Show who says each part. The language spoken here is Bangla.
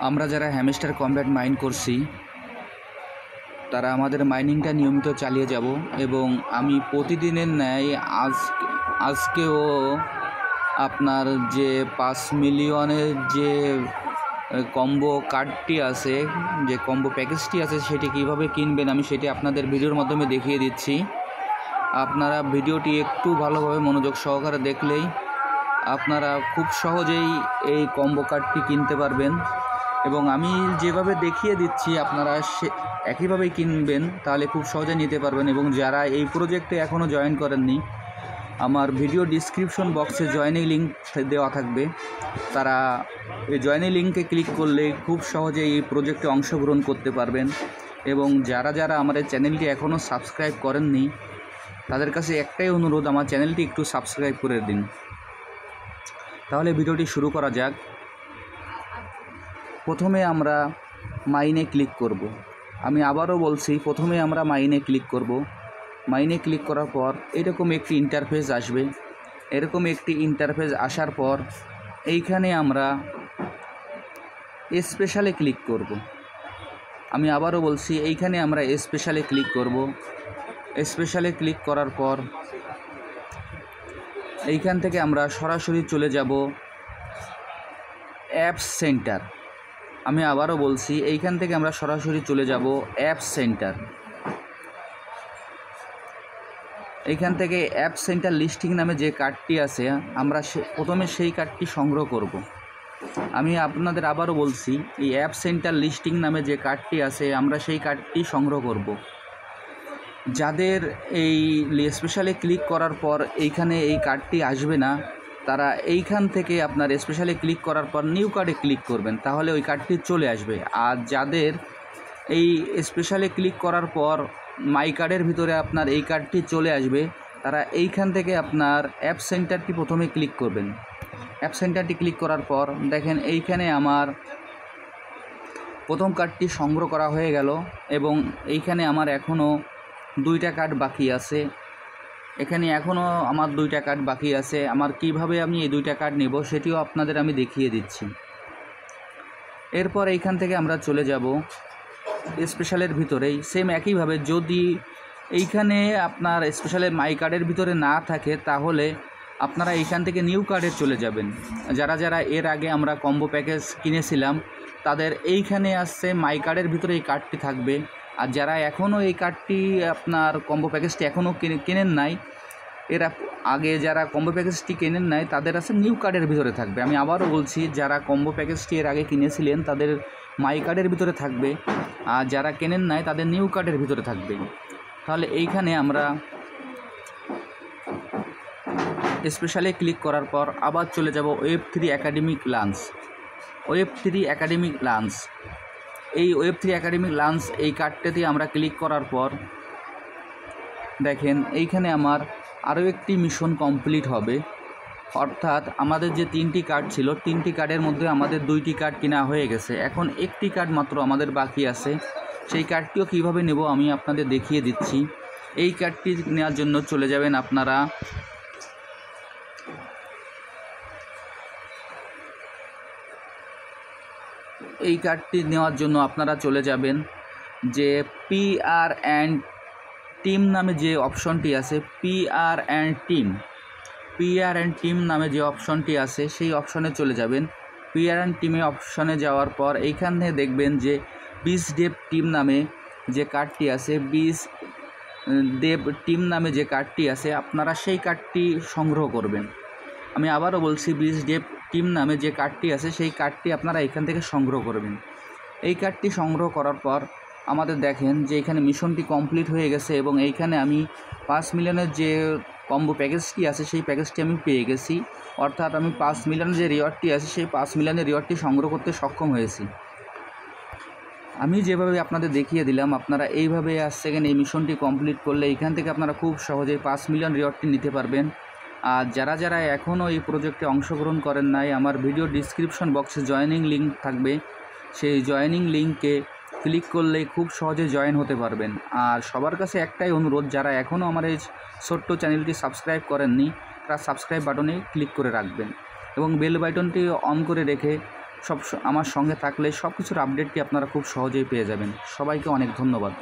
Speaker 1: আমরা যারা হ্যামস্টার কমব্যাট মাইন করছি তারা আমাদের মাইনিংটা নিয়মিত চালিয়ে যাব এবং আমি প্রতিদিনের ন্যায় আজকেও আপনার যে 5 মিলিয়নের যে কম্বো কার্ডটি আছে, যে কম্বো প্যাকেজটি আছে, সেটি কিভাবে কিনবেন আমি সেটি আপনাদের ভিডিওর মাধ্যমে দেখিয়ে দিচ্ছি। আপনারা ভিডিওটি একটু ভালোভাবে মনোযোগ সহকারে দেখলেই আপনারা খুব সহজেই এই কম্বো কার্ডটি কিনতে পারবেন এবং আমি যেভাবে দেখিয়ে দিচ্ছি আপনারা একইভাবেই কিনবেন, তাহলে খুব সহজে নিতে পারবেন। এবং যারা এই প্রজেক্টে এখনও জয়েন করেননি, আমার ভিডিও ডিসক্রিপশন বক্সে জয়েনিং লিঙ্ক দেওয়া থাকবে, তারা এই জয়েনিং লিঙ্কে ক্লিক করলে খুব সহজে এই প্রজেক্টে অংশগ্রহণ করতে পারবেন। এবং যারা যারা আমাদের চ্যানেলটি এখনও সাবস্ক্রাইব করেননি তাদের কাছে একটাই অনুরোধ, আমার চ্যানেলটি একটু সাবস্ক্রাইব করে দিন। তাহলে ভিডিওটি শুরু করা যাক। প্রথমে আমরা মাইনে ক্লিক করব। আমি আবারও বলছি, প্রথমে আমরা মাইনে ক্লিক করব। মাইনে ক্লিক করার পর এরকম একটি ইন্টারফেস আসবে। এরকম একটি ইন্টারফেস আসার পর এইখানে আমরা স্পেশালে ক্লিক করব। আমি আবারও বলছি, এইখানে আমরা স্পেশালে ক্লিক করব। স্পেশালে ক্লিক করার পর এইখান থেকে আমরা সরাসরি চলে যাব অ্যাপস সেন্টার। আমি আবারও বলছি, এইখান থেকে আমরা সরাসরি চলে যাব অ্যাপস সেন্টার। এইখান থেকে অ্যাপ সেন্টার লিস্টিং নামে যে কার্ডটি আছে, আমরা প্রথমে সেই কার্ডটি সংগ্রহ করব। আমি আপনাদের আবারও বলছি, এই অ্যাপ সেন্টার লিস্টিং নামে যে কার্ডটি আছে, আমরা সেই কার্ডটি সংগ্রহ করব। যাদের এই স্পেশালে ক্লিক করার পর এইখানে এই কার্ডটি আসবে না, তারা এইখান থেকে আপনার স্পেশালে ক্লিক করার পর নিউ কার্ডে ক্লিক করবেন, তাহলে ওই কার্ডটি চলে আসবে। আর যাদের এই স্পেশালে ক্লিক করার পর মাই কার্ডের ভিতরে আপনার এই কার্ডটি চলে আসবে, তারা এইখান থেকে আপনার অ্যাপ সেন্টারটি প্রথমে ক্লিক করবেন। অ্যাপ সেন্টারটি ক্লিক করার পর দেখেন এইখানে আমার প্রথম কার্ডটি সংগ্রহ করা হয়ে গেল এবং এইখানে আমার এখনও 2টা কার্ড বাকি আছে। এখানে এখনও আমার 2টা কার্ড বাকি আছে। আমার কিভাবে আমি এই 2টা কার্ড নেব সেটিও আপনাদের আমি দেখিয়ে দিচ্ছি। এরপর এইখান থেকে আমরা চলে যাব স্পেশালের ভিতরেই সেম একইভাবে। যদি এইখানে আপনার স্পেশালে মাই কার্ডের ভিতরে না থাকে, তাহলে আপনারা এইখান থেকে নিউ কার্ডে চলে যাবেন। যারা যারা এর আগে আমরা কম্বো প্যাকেজ কিনেছিলাম, তাদের এইখানে আসছে মাই কার্ডের ভিতরে এই কার্ডটি থাকবে। আর যারা এখনও এই কার্ডটি আপনার কম্বো প্যাকেজটি এখনও কেনেন নাই, এরা আগে যারা কম্বো প্যাকেজটি কেনেন নাই, তাদের আছে নিউ কার্ডের ভিতরে থাকবে। আমি আবারও বলছি, যারা কম্বো প্যাকেজটি এর আগে কিনেছিলেন তাদের মাই কার্ডের ভিতরে থাকবে, আর যারা কেনেন নাই তাদের নিউ কার্ডের ভিতরে থাকবে। তাহলে এইখানে আমরা স্পেশালে ক্লিক করার পর আবার চলে যাব Web3 academic lunch. Web3 academic lunch, এই Web3 একাডেমিক লাঞ্চ এই কার্ডটাতে আমরা ক্লিক করার পর দেখেন এইখানে আমার আরও একটি মিশন কমপ্লিট হবে। অর্থাৎ আমাদের যে 3টি কার্ড ছিল, 3টি কার্ডের মধ্যে আমাদের 2টি কার্ড কেনা হয়ে গেছে। এখন একটি কার্ড মাত্র আমাদের বাকি আছে। সেই কার্ডটিও কীভাবে নেব আমি আপনাদের দেখিয়ে দিচ্ছি। এই কার্ডটি নেওয়ার জন্য চলে যাবেন আপনারা এই কার্ডটি নেওয়ার জন্য আপনারা চলে যাবেন যে PR অ্যান্ড টিম নামে যে অপশনটি আছে, PR অ্যান্ড টিম নামে যে অপশনটি আছে, সেই অপশনে চলে যাবেন। PR অ্যান্ড টিমে অপশনে যাওয়ার পর এইখানে দেখবেন যে বিস ডেভ টিম নামে যে কার্ডটি আছে, বিস ডেভ টিম নামে যে কার্ডটি আছে, আপনারা সেই কার্ডটি সংগ্রহ করবেন। আমি আবারও বলছি, বিস ডেভ টিম নামে যে কার্ডটি আছে, সেই কার্ডটি আপনারা এখান থেকে সংগ্রহ করবেন। এই কার্ডটি সংগ্রহ করার পর আমাদের দেখেন যে এখানে মিশনটি কমপ্লিট হয়ে গেছে এবং এইখানে আমি 5 মিলিয়নের যে কম্বো প্যাকেজটি আছে, সেই প্যাকেজটি আমি পেয়ে গেছি। অর্থাৎ আমি 5 মিলিয়নের যে রিওয়ার্ডটি আছে, সেই 5 মিলিয়নের রিওয়ার্ডটি সংগ্রহ করতে সক্ষম হয়েছি। আমি যেভাবে আপনাদের দেখিয়ে দিলাম, আপনারা এইভাবে সেকেন্ড এই মিশনটি কমপ্লিট করলে এইখান থেকে আপনারা খুব সহজেই 5 মিলিয়ন রিওয়ার্ডটি নিতে পারবেন। আর যারা যারা এখনও এই প্রজেক্টে অংশগ্রহণ করেন নাই, আমার ভিডিও ডিসক্রিপশন বক্সে জয়েনিং লিঙ্ক থাকবে, সেই জয়েনিং লিঙ্কে ক্লিক করলে খুব সহজে জয়েন হতে পারবেন। আর সবার কাছে একটাই অনুরোধ, যারা এখনও আমার এই ছোট্ট চ্যানেলটি সাবস্ক্রাইব করেননি, তারা সাবস্ক্রাইব বাটনে ক্লিক করে রাখবেন এবং বেল বাটনটি অন করে রেখে আমার সঙ্গে থাকলে সব কিছুর আপডেটটি আপনারা খুব সহজেই পেয়ে যাবেন। সবাইকে অনেক ধন্যবাদ।